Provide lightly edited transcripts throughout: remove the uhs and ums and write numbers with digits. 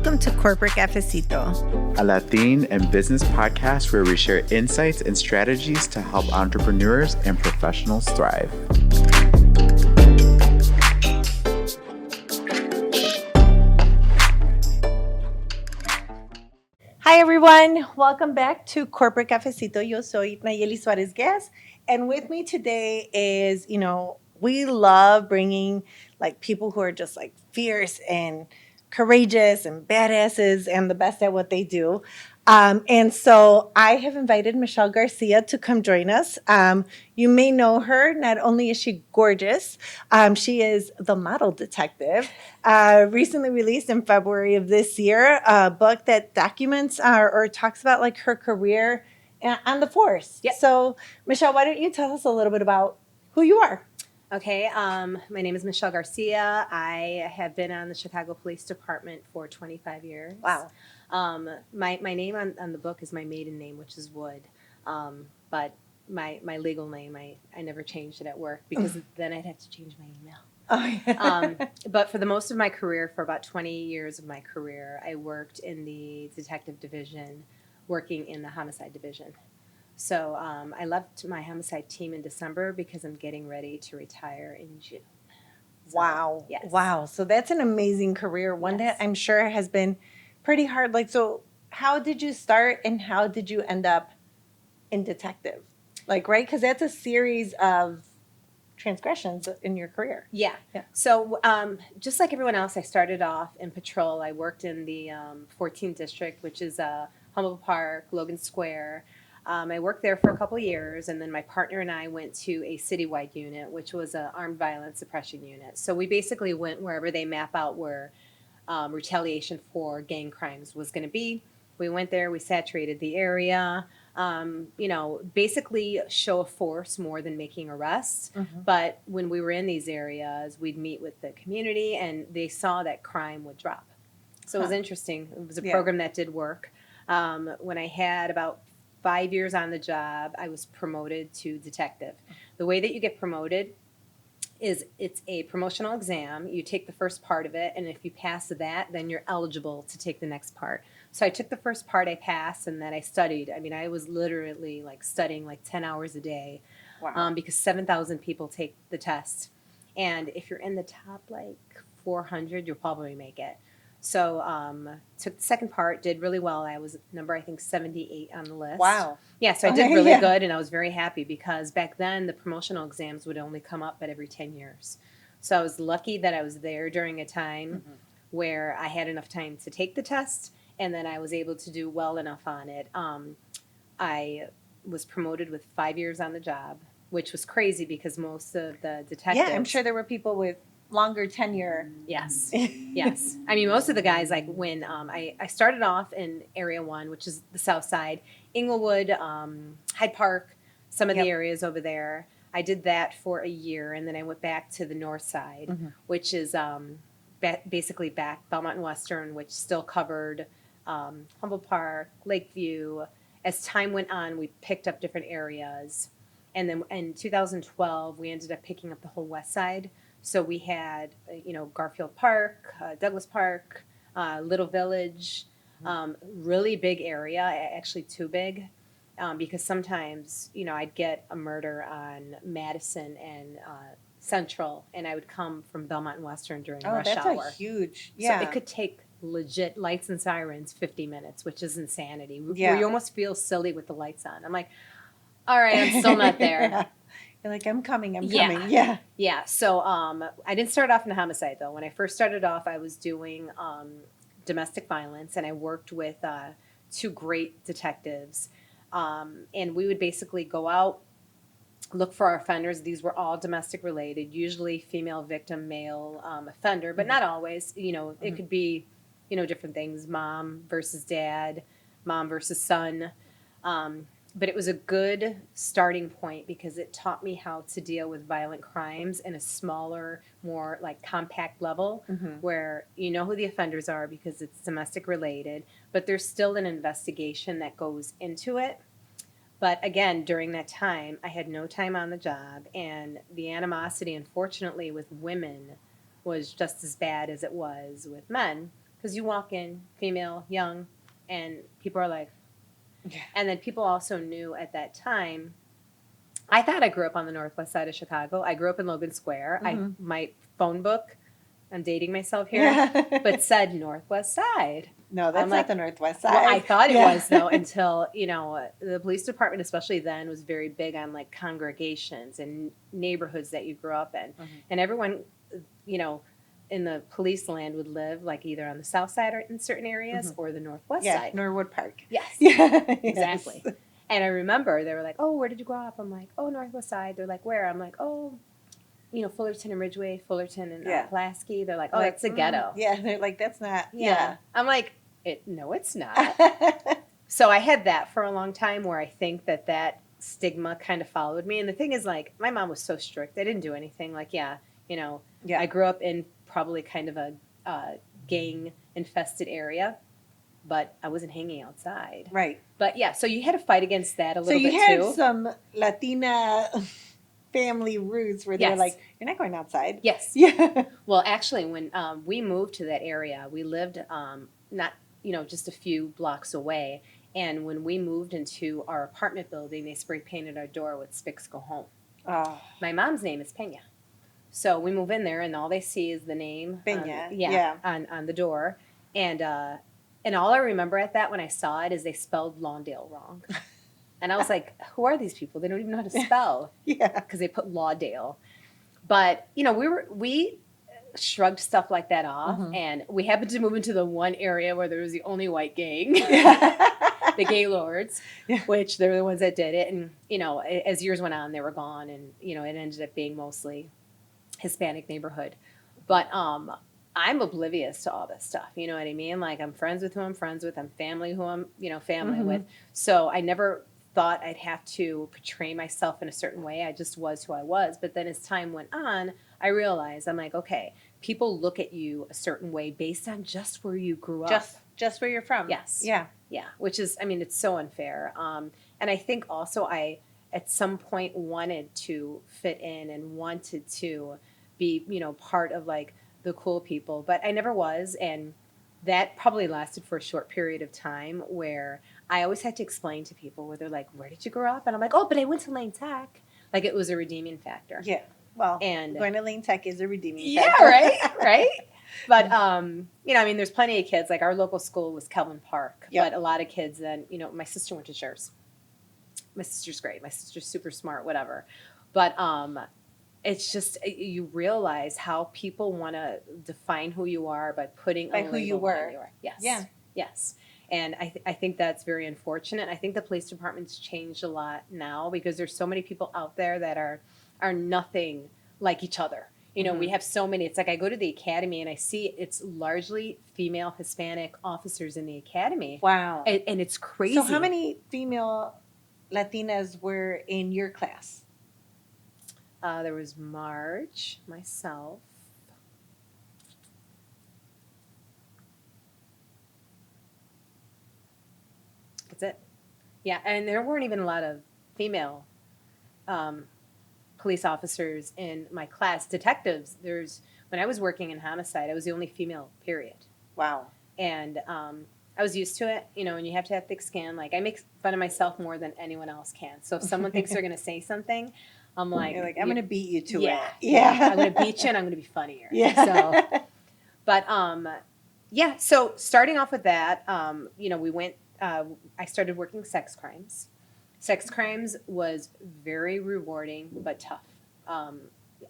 Welcome to Corporate Cafecito, a Latin and business podcast where we share insights and strategies to help entrepreneurs and professionals thrive. Hi everyone, welcome back to Corporate Cafecito. Yo soy Nayeli Suarez Guess, and with me today is, we love bringing like people who are just like fierce and courageous and badasses and the best at what they do. And so I have invited Michele Garcia to come join us. You may know her. Not only is she gorgeous, she is the model detective. Recently released in February of this year, a book that documents or talks about like her career on the force. Yep. So Michele, why don't you tell us a little bit about who you are? Okay, my name is Michele Garcia. I have been on the Chicago Police Department for 25 years. Wow. My name on the book is my maiden name, which is Wood. But my legal name, I never changed it at work because then I'd have to change my email. Oh, yeah. But for the most of my career, for about 20 years of my career, I worked in the detective division, working in the homicide division. So I left my homicide team in December because I'm getting ready to retire in June. So, Wow. Yes. Wow. So that's an amazing career, one Yes. that I'm sure has been pretty hard. Like, so how did you start and how did you end up in detective? Like, right? Because that's a series of transgressions in your career. Yeah. Yeah. So just like everyone else, I started off in patrol. I worked in the 14th district, which is Humboldt Park, Logan Square. I worked there for a couple of years, and then my partner and I went to a citywide unit, which was an armed violence suppression unit. So we basically went wherever they map out where retaliation for gang crimes was going to be. We went there, we saturated the area, basically show of force more than making arrests. Mm-hmm. But when we were in these areas, we'd meet with the community, and they saw that crime would drop. So it was interesting. It was a program that did work. When I had about 5 years on the job, I was promoted to detective. The way that you get promoted is it's a promotional exam. You take the first part of it, and if you pass that, then you're eligible to take the next part. So I took the first part, I passed, and then I studied. I mean, I was literally like studying like 10 hours a day. Wow. Because 7,000 people take the test. And if you're in the top like 400, you'll probably make it. So took the second part, did really well. I was number, I think, 78 on the list. Wow. Yeah, so I did really good, and I was very happy because back then the promotional exams would only come up at every 10 years. So I was lucky that I was there during a time where I had enough time to take the test, and then I was able to do well enough on it. I was promoted with 5 years on the job, which was crazy because most of the detectives... Yeah, I'm sure there were people with longer tenure. Yes. Yes. I mean, most of the guys, like when I started off in Area 1, which is the south side, Inglewood, Hyde Park, some of the areas over there. I did that for a year, and then I went back to the north side, which is basically back Belmont and Western, which still covered Humboldt Park, Lakeview. As time went on, we picked up different areas. And then in 2012, we ended up picking up the whole west side. So we had, Garfield Park, Douglas Park, Little Village, really big area, actually too big, because sometimes, I'd get a murder on Madison and Central, and I would come from Belmont and Western during rush hour. Oh, that's a huge, So it could take legit lights and sirens 50 minutes, which is insanity. Yeah. Where you almost feel silly with the lights on. I'm like, all right, I'm still not there. You're like, I'm coming. Yeah. Yeah. So I didn't start off in homicide, though. When I first started off, I was doing domestic violence, and I worked with two great detectives. And we would basically go out, look for our offenders. These were all domestic related, usually female victim, male offender, but not always. It could be, different things, mom versus dad, mom versus son. But it was a good starting point because it taught me how to deal with violent crimes in a smaller, more like compact level where you know who the offenders are because it's domestic related, but there's still an investigation that goes into it. But again, during that time, I had no time on the job, and the animosity, unfortunately, with women was just as bad as it was with men. because you walk in, female, young, and people are like, Yeah. and then people also knew at that time. I thought I grew up on the northwest side of Chicago. I grew up in Logan Square. Mhm. My phone book, I'm dating myself here, Yeah. but said northwest side. No, that's I'm not like, the Northwest Side. Well, I thought it Yeah. was though until the police department, especially then, was very big on like congregations and neighborhoods that you grew up in, Mhm. and everyone, you know, in the police land would live like either on the south side or in certain areas or the northwest Yeah, side. Norwood Park. Yes. Yeah, Exactly. yes. And I remember they were like, "Oh, where did you grow up?" I'm like, "Oh, northwest side." They're like, "Where?" I'm like, "Oh, Fullerton and Ridgeway, Fullerton and Yeah. Pulaski." They're like, "Oh, Like, that's a ghetto." Yeah, they're like, that's not. Yeah. I'm like, no, it's not. Yeah. So I had that for a long time where I think that stigma kind of followed me. And the thing is, like, my mom was so strict. I didn't do anything. Like, Yeah. I grew up in probably kind of a gang infested area, but I wasn't hanging outside. Right. But yeah, so you had to fight against that a So little you bit had too. some Latina family roots where they're Yes. like, you're not going outside. Yes. Yeah. Well, actually, when we moved to that area, we lived not, just a few blocks away. And when we moved into our apartment building, they spray painted our door with Spix Go Home. Oh, My mom's name is Pena. So we move in there, and all they see is the name. Pena, On, yeah. on the door. And all I remember at that when I saw it is they spelled Lawndale wrong. And I was like, who are these people? They don't even know how to spell. yeah. Because they put Lawdale. But, we shrugged stuff like that off. Mhm. And we happened to move into the one area where there was the only white gang. The gay lords, Yeah. which they're the ones that did it. And, as years went on, they were gone. And, it ended up being mostly Hispanic neighborhood. But I'm oblivious to all this stuff. You know what I mean? Like, I'm friends with who I'm friends with. I'm family who I'm, family Mhm. with. So I never thought I'd have to portray myself in a certain way. I just was who I was. But then as time went on, I realized, I'm like, okay, people look at you a certain way based on just where you grew up. Just where you're from. Yes. Yeah. Yeah, which is, it's so unfair. And I think also I, at some point, wanted to fit in and wanted to be, part of like the cool people, but I never was. And that probably lasted for a short period of time where I always had to explain to people where they're like, where did you grow up? And I'm like, oh, but I went to Lane Tech. Like, it was a redeeming factor. Yeah. Well, And going to Lane Tech is a redeeming yeah, factor. right. But there's plenty of kids. Like, our local school was Kelvin Park, Yep. but a lot of kids then, my sister went to Sheriff's. My sister's great. My sister's super smart, whatever. But it's just you realize how people want to define who you are by putting By a who you label on were. you. Yes. Yeah. Yes. And I think that's very unfortunate. I think the police department's changed a lot now because there's so many people out there that are nothing like each other. We have so many. It's like I go to the academy and I see it's largely female Hispanic officers in the academy. Wow. And it's crazy. So how many female Latinas were in your class? There was Marge, myself. That's it. Yeah, and there weren't even a lot of female police officers in my class. Detectives, when I was working in homicide, I was the only female, period. Wow. And I was used to it, and you have to have thick skin. Like, I make fun of myself more than anyone else can. So if someone thinks they're going to say something, I'm like, You're like, I'm going to beat you to yeah, it. Yeah. I'm going to beat you and I'm going to be funnier. Yeah. So, but so starting off with that, we went, I started working sex crimes. Sex crimes was very rewarding, but tough.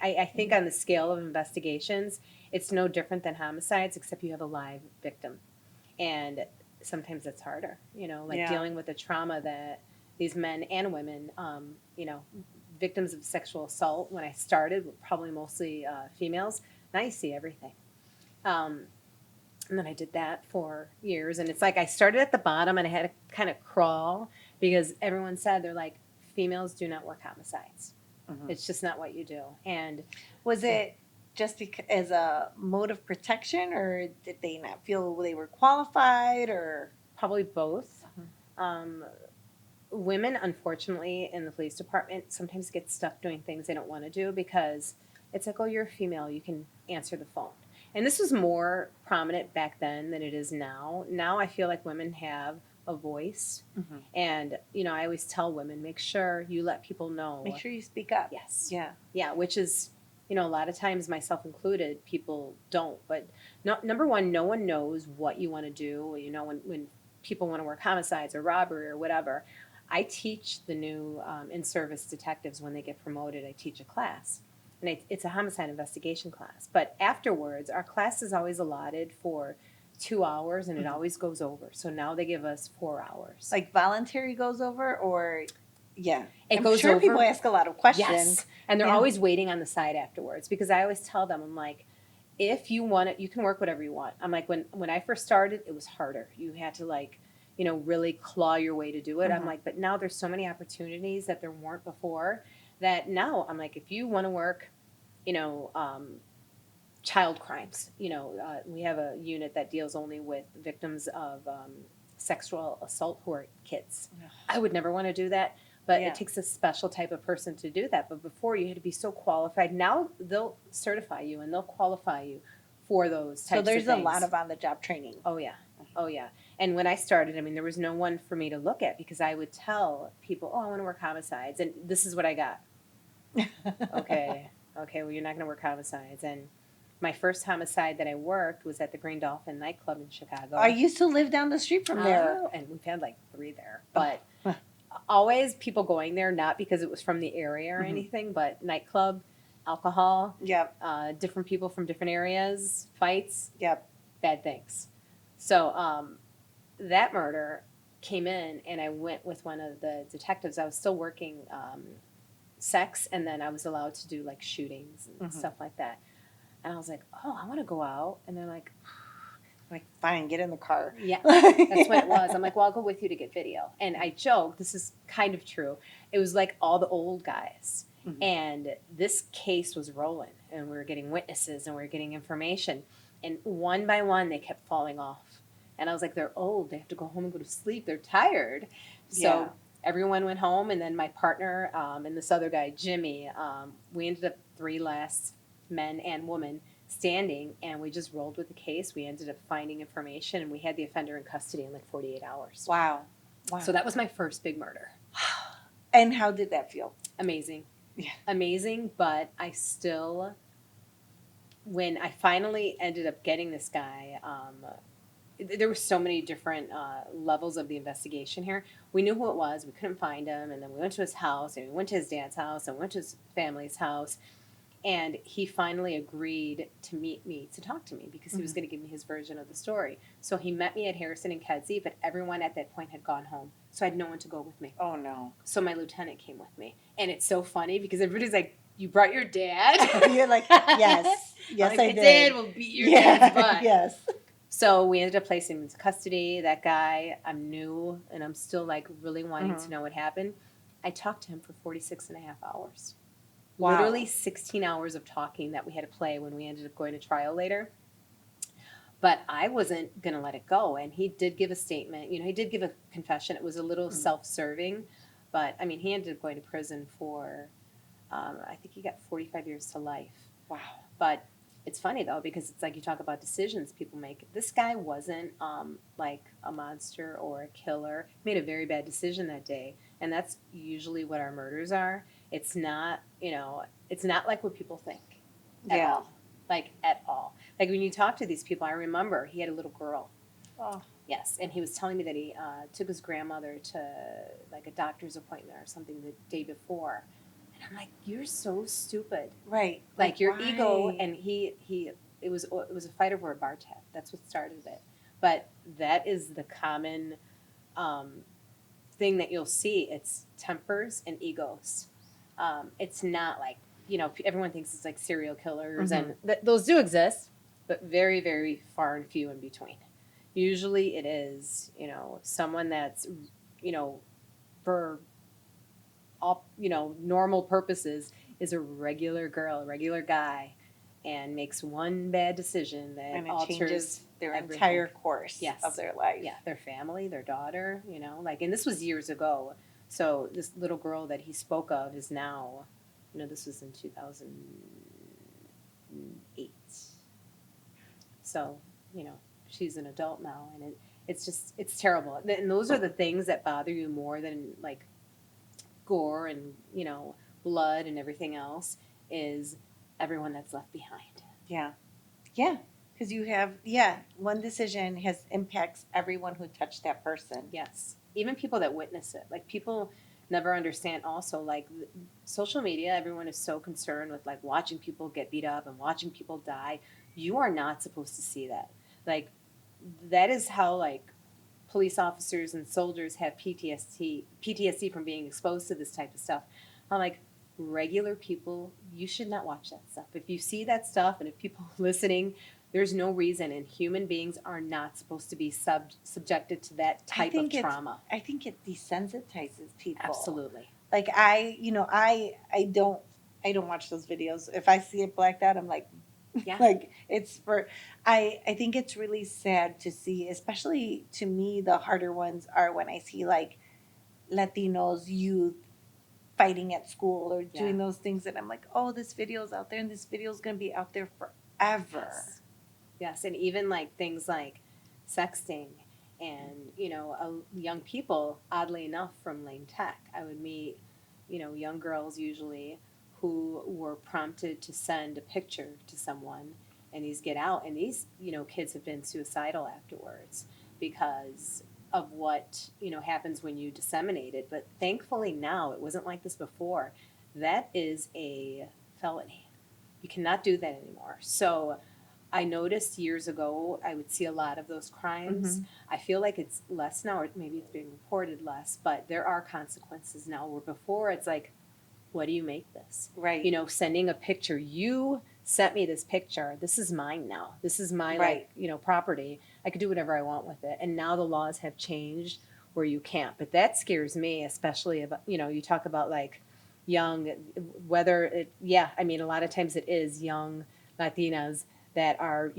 I think on the scale of investigations, it's no different than homicides, except you have a live victim. And sometimes it's harder, Yeah. dealing with the trauma that these men and women, victims of sexual assault. When I started, probably mostly females. Now you see everything. And then I did that for years. And it's like I started at the bottom and I had to kind of crawl because everyone said, they're like, females do not work homicides. Mhm. It's just not what you do. And Was it just because, as a mode of protection, or did they not feel they were qualified, or? probably both. Women, unfortunately, in the police department sometimes get stuck doing things they don't want to do because it's like, oh, you're a female, you can answer the phone. And this was more prominent back then than it is now. Now I feel like women have a voice. Mm-hmm. And, I always tell women, make sure you let people know. Make sure you speak up. Yes. Yeah. Yeah, which is, a lot of times, myself included, people don't. But number one, no one knows what you want to do. When people want to work homicides or robbery or whatever, I teach the new in-service detectives when they get promoted. I teach a class, and it's a homicide investigation class. But afterwards, our class is always allotted for 2 hours, and it always goes over. So now they give us 4 hours. Like voluntary goes over, or yeah, It goes sure over. People ask a lot of questions. Yes, and they're Yeah. always waiting on the side afterwards, because I always tell them, I'm like, if you want it, you can work whatever you want. I'm like, when I first started, it was harder. You had to really claw your way to do it. I'm like, but now there's so many opportunities that there weren't before, that now I'm like, if you want to work, child crimes, we have a unit that deals only with victims of sexual assault who are kids. I would never want to do that. But it takes a special type of person to do that. But before, you had to be so qualified. Now they'll certify you and they'll qualify you for those types of things. So there's a lot of on-the-job training. Oh, yeah. Oh, yeah. And when I started, there was no one for me to look at, because I would tell people, I want to work homicides. And this is what I got. Okay, well, you're not going to work homicides. And my first homicide that I worked was at the Green Dolphin nightclub in Chicago. I used to live down the street from there. And we've had 3 there. But always people going there, not because it was from the area or anything, but nightclub, alcohol, different people from different areas, fights, bad things. So that murder came in, and I went with one of the detectives. I was still working sex, and then I was allowed to do shootings and stuff like that. And I was like, I want to go out. And they're like, fine, get in the car. Yeah, that's what it was. I'm like, well, I'll go with you to get video. And I joke, this is kind of true. It was like all the old guys. And this case was rolling, and we were getting witnesses, and we were getting information. And one by one, they kept falling off. And I was like, they're old. They have to go home and go to sleep. They're tired. So everyone went home. And then my partner and this other guy, Jimmy, we ended up 3 last men and women standing, and we just rolled with the case. We ended up finding information, and we had the offender in custody in 48 hours. Wow. So that was my first big murder. And how did that feel? Amazing. Yeah. Amazing, but I still, when I finally ended up getting this guy, there were so many different levels of the investigation here. We knew who it was. We couldn't find him, and then we went to his house, and we went to his dad's house, and we went to his family's house. And he finally agreed to meet me, to talk to me, because he was going to give me his version of the story. So he met me at Harrison and Kedzie, but everyone at that point had gone home. So I had no one to go with me. Oh, no. So my lieutenant came with me. And it's so funny, because everybody's like, you brought your dad? You're like, yes. Yes, I did. Dad will beat your dad's butt. Yes. So we ended up placing him into custody. That guy, I'm new, and I'm still really wanting to know what happened. I talked to him for 46 and a half hours. Wow. Literally 16 hours of talking that we had to play when we ended up going to trial later. But I wasn't going to let it go. And he did give a statement. He did give a confession. It was a little self-serving. But, he ended up going to prison for, I think he got 45 years to life. Wow. But it's funny, though, because it's like you talk about decisions people make. This guy wasn't like a monster or a killer. He made a very bad decision that day. And that's usually what our murders are. It's not, it's not like what people think at all. At all. When you talk to these people, I remember he had a little girl. Oh. Yes, and he was telling me that he took his grandmother to a doctor's appointment or something the day before. And I'm like, you're so stupid. Right. Your ego, and it was a fight over a bar tab. That's what started it. But that is the common thing that you'll see. It's tempers and egos. It's not everyone thinks it's serial killers, and those do exist, but very, very far and few in between. Usually it is, someone that's, for all, normal purposes is a regular girl, a regular guy, and makes one bad decision that and it alters changes their everything. entire course of their life. Yeah, their family, their daughter, and this was years ago. So this little girl that he spoke of is now, this was in 2008. So, she's an adult now, and it's terrible. And those are the things that bother you more than like gore and, blood and everything else is everyone that's left behind. Yeah. Yeah. Because you have, one decision has impacts everyone who touched that person. Yes. Even people that witness it. Like, people never understand also, like, social media, everyone is so concerned with, like, watching people get beat up and watching people die. You are not supposed to see that. Like, that is how, like, police officers and soldiers have PTSD from being exposed to this type of stuff. I'm like, regular people, you should not watch that stuff. If you see that stuff and if people listening, there's no reason, and human beings are not supposed to be subjected to that type of trauma. I think it desensitizes people. Absolutely. Like I don't watch those videos. If I see it blacked out, I'm like, Yeah. like it's for. I think it's really sad to see, especially to me. The harder ones are when I see like Latinos youth fighting at school or doing those things, and I'm like, oh, this video's out there, and this video's gonna be out there forever. Yes, and even like things like sexting and, young people, oddly enough, from Lane Tech. I would meet, young girls usually who were prompted to send a picture to someone, and these get out, and these, kids have been suicidal afterwards because of what, happens when you disseminate it. But thankfully now, it wasn't like this before. That is a felony. You cannot do that anymore. So I noticed years ago, I would see a lot of those crimes. Mhm. I feel like it's less now, or maybe it's being reported less, but there are consequences now, where before it's like, what do you make this? Right. Sending a picture. You sent me this picture. This is mine now. This is my, Right. property. I could do whatever I want with it. And now the laws have changed where you can't. But that scares me, especially about, you talk about like young, whether it, I mean, a lot of times it is young Latinas that are,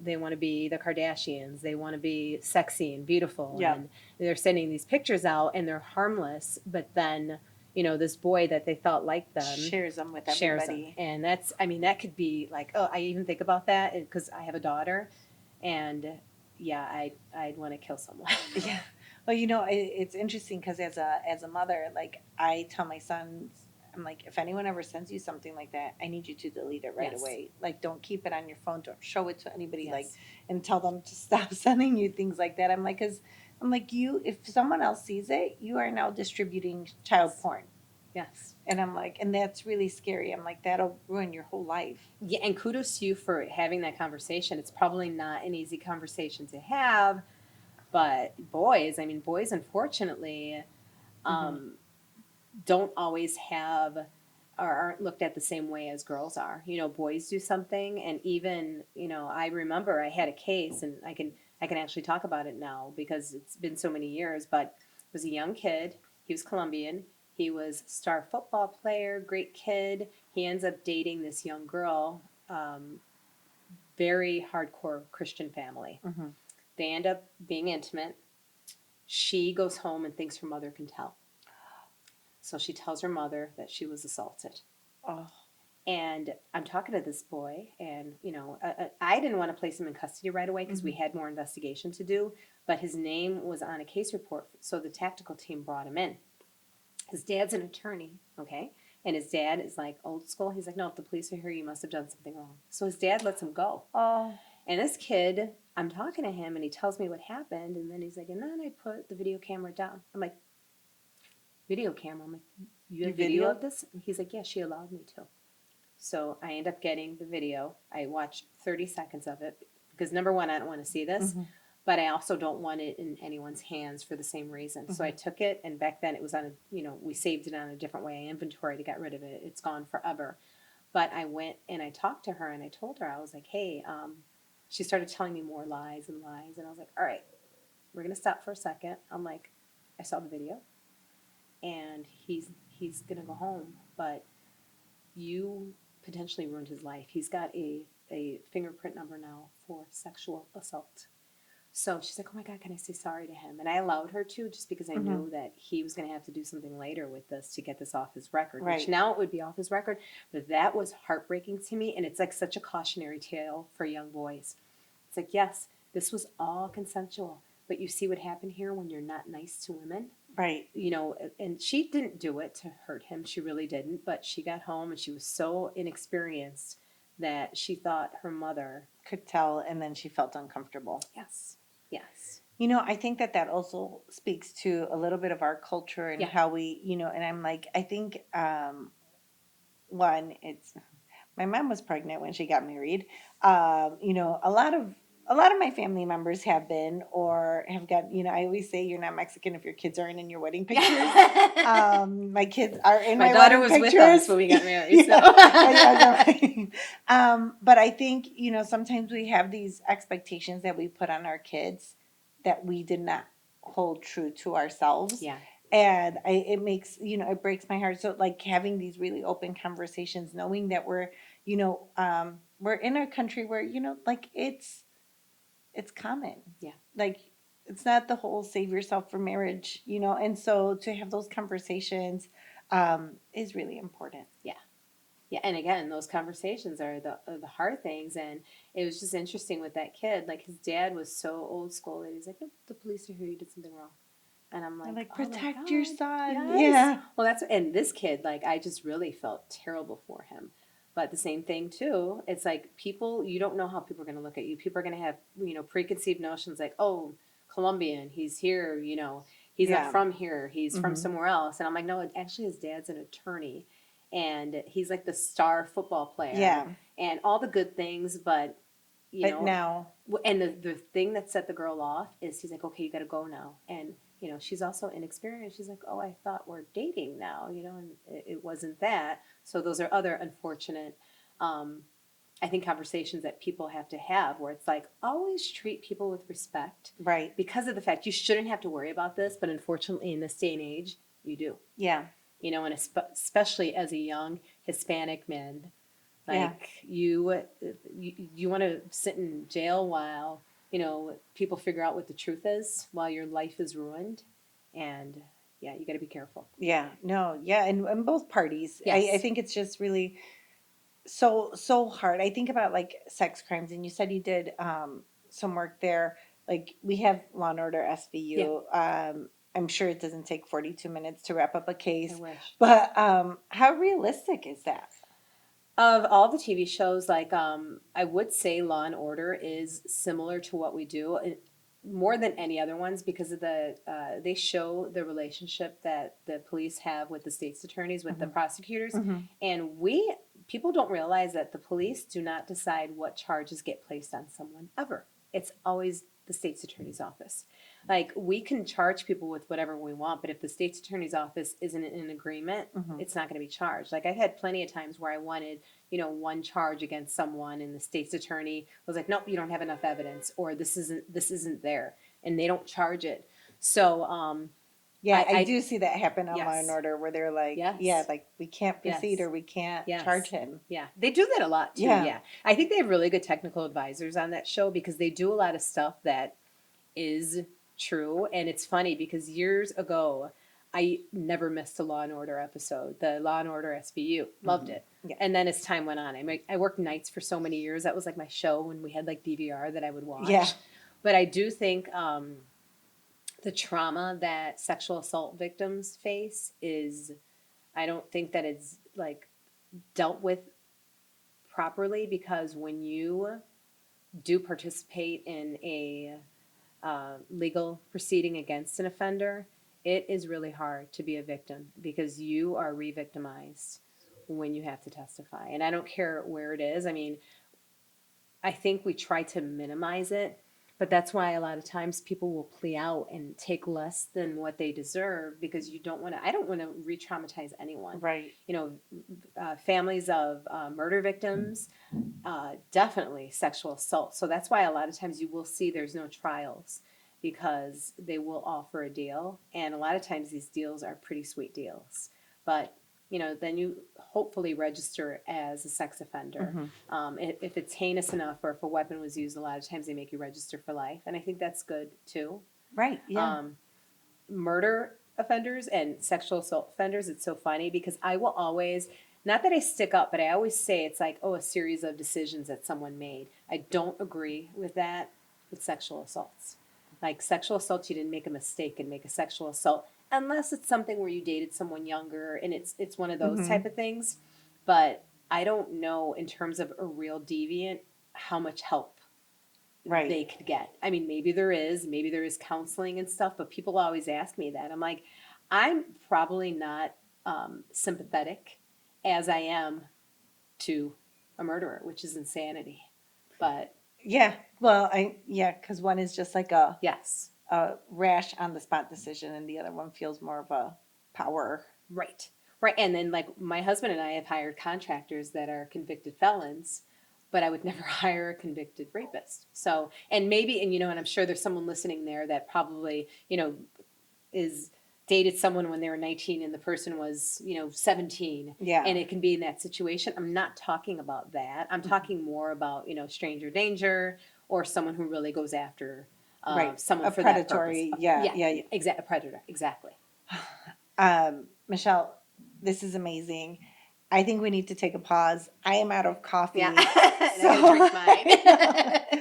they want to be the Kardashians. They want to be sexy and beautiful. Yeah. And they're sending these pictures out and they're harmless. But then, this boy that they thought liked them shares them with shares everybody. them. And that's, I mean, that could be like, oh, I even think about that because I have a daughter. And I'd want to kill someone. Yeah. Well, it's interesting because as a mother, like I tell my sons, I'm like, if anyone ever sends you something like that, I need you to delete it right Yes. away. Like, don't keep it on your phone. Don't show it to anybody. Yes. Like, and tell them to stop sending you things like that. I'm like, if someone else sees it, you are now distributing child porn. Yes. And I'm like, and that's really scary. I'm like, that'll ruin your whole life. Yeah, and kudos to you for having that conversation. It's probably not an easy conversation to have, but boys, unfortunately, don't always have or aren't looked at the same way as girls are. Boys do something, and even, I remember I had a case, and I can actually talk about it now because it's been so many years, but it was a young kid. He was Colombian. He was a star football player, great kid. He ends up dating this young girl, very hardcore Christian family. Mm-hmm. They end up being intimate. She goes home and thinks her mother can tell. So she tells her mother that she was assaulted. Oh. And I'm talking to this boy, and, I didn't want to place him in custody right away because we had more investigation to do, but his name was on a case report, so the tactical team brought him in. His dad's an attorney, okay? And his dad is like old school. He's like, no, if the police are here, you must have done something wrong. So his dad lets him go. Oh. And this kid, I'm talking to him, and he tells me what happened, and then he's like, and then I put the video camera down. I'm like, video camera? I'm like, you have video of this? And he's like, yeah, she allowed me to. So I end up getting the video. I watched 30 seconds of it because, number one, I don't want to see this, but I also don't want it in anyone's hands for the same reason. So I took it, and back then it was on we saved it on a different way. I inventoried to get rid of it. It's gone forever. But I went and I talked to her, and I told her, I was like, hey, she started telling me more lies and lies. And I was like, all right, we're going to stop for a second. I'm like, I saw the video, and he's going to go home, but you potentially ruined his life. He's got a fingerprint number now for sexual assault. So she's like, oh my God, can I say sorry to him? And I allowed her to, just because I knew that he was going to have to do something later with this to get this off his record, which now it would be off his record. But that was heartbreaking to me. And it's like such a cautionary tale for young boys. It's It's like, yes, this was all consensual, but you see what happened here when you're not nice to women? Right. You know, and she didn't do it to hurt him. She really didn't. But she got home and she was so inexperienced that she thought her mother. Could tell, and then she felt uncomfortable. Yes. Yes. You know, I think that that also speaks to a little bit of our culture and Yeah. how we, you know, and I'm like, I think, one, it's my mom was pregnant when she got married. You know, a lot of my family members have been or have got, you know, I always say you're not Mexican if your kids aren't in your wedding pictures. My kids are in my daughter wedding was pictures. with us when we got married. So. But I think, you know, sometimes we have these expectations that we put on our kids that we did not hold true to ourselves. Yeah. And it makes, you know, it breaks my heart. So like having these really open conversations, knowing that we're, you know, we're in a country where, you know, like it's common. Yeah. Like it's not the whole save yourself for marriage, you know, and so to have those conversations is really important. Yeah. Yeah, and again, those conversations are the hard things, and it was just interesting with that kid. Like his dad was so old school that he's like, "No, the police are here. You did something wrong," and I'm like, Like "Oh my protect your God, son. yes." Yeah. Well, that's and this kid, like, I just really felt terrible for him. But the same thing too. It's like people, you don't know how people are going to look at you. People are going to have, you know, preconceived notions like, "Oh, Colombian, he's here. You know, he's Yeah. not from here. He's from Mhm. somewhere else." And I'm like, "No, actually, his dad's an attorney." And he's like the star football player. Yeah. And all the good things, but you But know, now, and the thing that set the girl off is he's like, okay, you got to go now. And you know, she's also inexperienced. She's like, oh, I thought we're dating now, you know, and it wasn't that. So those are other unfortunate, I think, conversations that people have to have where it's like, always treat people with respect. right. Because of the fact you shouldn't have to worry about this, but unfortunately in this day and age, you do. Yeah. You know, and especially as a young Hispanic man, like you want to sit in jail while, you know, people figure out what the truth is while your life is ruined. And yeah, you got to be careful. Yeah. No. Yeah. And both parties. I Yes. think it's just really so hard. I think about like sex crimes, and you said you did some work there. Like we have Law and Order SVU. I'm sure it doesn't take 42 minutes to wrap up a case. I wish. But how realistic is that? Of all the TV shows, like I would say Law and Order is similar to what we do, more than any other ones because of they show the relationship that the police have with the state's attorneys, with the prosecutors, and people don't realize that the police do not decide what charges get placed on someone ever. It's always the state's attorney's office. Like we can charge people with whatever we want, but if the state's attorney's office isn't in agreement, it's not going to be charged. Like I've had plenty of times where I wanted, you know, one charge against someone and the state's attorney was like, nope, you don't have enough evidence, or this isn't there, and they don't charge it. So Yeah, I do see that happen on Law Yes. and Order where they're like, Yes. yeah, like we can't proceed Yes. or we can't Yes. charge him. Yeah, they do that a lot too. Yeah. Yeah. I think they have really good technical advisors on that show because they do a lot of stuff that is true. And it's funny because years ago, I never missed a Law and Order episode. The Law and Order SVU, loved it. Yeah. And then as time went on, I worked nights for so many years. That was like my show when we had like DVR that I would watch. Yeah. But I do think the trauma that sexual assault victims face is, I don't think that it's like dealt with properly because when you do participate in a legal proceeding against an offender, it is really hard to be a victim because you are re-victimized when you have to testify. And I don't care where it is. I mean, I think we try to minimize it, but that's why a lot of times people will plea out and take less than what they deserve because I don't want to re-traumatize anyone. Right. You know, families of murder victims, definitely sexual assault. So that's why a lot of times you will see there's no trials because they will offer a deal. And a lot of times these deals are pretty sweet deals. But, you know, then you hopefully register as a sex offender. If it's heinous enough or if a weapon was used, a lot of times they make you register for life. And I think that's good too. Right. Yeah. Murder offenders and sexual assault offenders, it's so funny because I will always, not that I stick up, but I always say it's like, oh, a series of decisions that someone made. I don't agree with that with sexual assaults. Like sexual assault, you didn't make a mistake and make a sexual assault unless it's something where you dated someone younger and it's one of those Mm-hmm. type of things. But I don't know in terms of a real deviant how much help Right. they could get. I mean, maybe there is counseling and stuff, but people always ask me that. I'm like, I'm probably not sympathetic as I am to a murderer, which is insanity. But Yeah. Well, because one is just like yes, a rash on the spot decision, and the other one feels more of a power. right. Right. And then, like, my husband and I have hired contractors that are convicted felons, but I would never hire a convicted rapist. So, and maybe, and and I'm sure there's someone listening there that probably, is dated someone when they were 19 and the person was, 17. Yeah. And it can be in that situation. I'm not talking about that. I'm talking more about, stranger danger or someone who really goes after Right. someone A for predatory. that purpose. Yeah. Exactly. A predator. Exactly. Michelle, this is amazing. I think we need to take a pause. I am out of coffee. Yeah. I gotta drink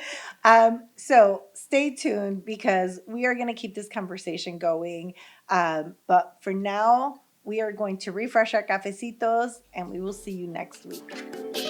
mine. So stay tuned because we are going to keep this conversation going. But for now, we are going to refresh our cafecitos and we will see you next week.